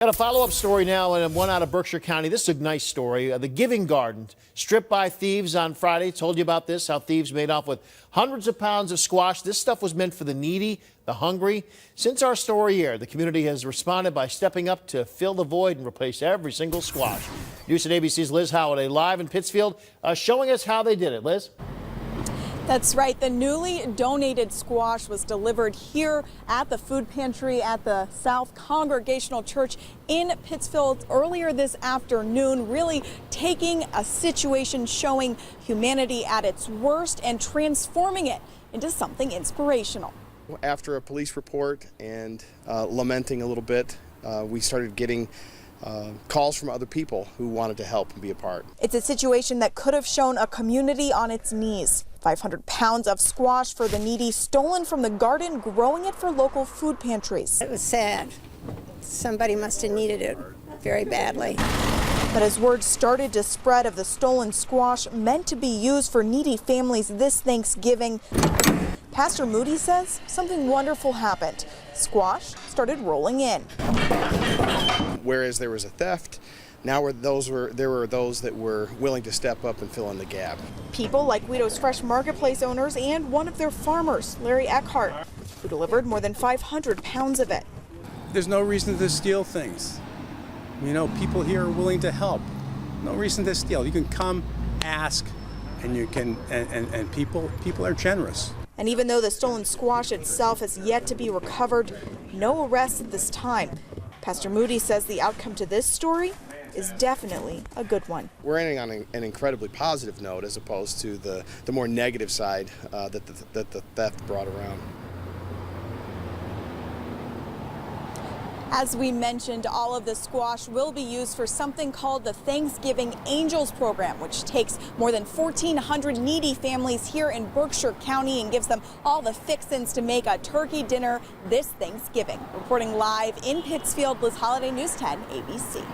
Got a follow-up story now, and one out of Berkshire County. This is a nice story. The Giving Garden, stripped by thieves on Friday. Told you about this, how thieves made off with hundreds of pounds of squash. This stuff was meant for the needy, the hungry. Since our story here, the community has responded by stepping up to fill the void and replace every single squash. News at ABC's Liz Holiday live in Pittsfield, showing us how they did it. Liz? That's right. The newly donated squash was delivered here at the food pantry at the South Congregational Church in Pittsfield earlier this afternoon, really taking a situation showing humanity at its worst and transforming it into something inspirational. After a police report and lamenting a little bit, we started getting calls from other people who wanted to help and be a part. It's a situation that could have shown a community on its knees. 500 pounds of squash for the needy, stolen from the garden, growing it for local food pantries. It was sad. Somebody must have needed it very badly. But as word started to spread of the stolen squash meant to be used for needy families this Thanksgiving, Pastor Moody says something wonderful happened. Squash started rolling in. Whereas there was a theft, now there were those that were willing to step up and fill in the gap. People like Guido's Fresh Marketplace owners and one of their farmers, Larry Eckhart, who delivered more than 500 pounds of it. There's no reason to steal things. You know, people here are willing to help. No reason to steal. You can come, ask, and you can, and people are generous. And even though the stolen squash itself has yet to be recovered, no arrests at this time. Pastor Moody says the outcome to this story is definitely a good one. We're ending on an incredibly positive note as opposed to the more negative side that the theft brought around. As we mentioned, all of the squash will be used for something called the Thanksgiving Angels program, which takes more than 1,400 needy families here in Berkshire County and gives them all the fixins to make a turkey dinner this Thanksgiving. Reporting live in Pittsfield, Liz Holiday, News 10 ABC.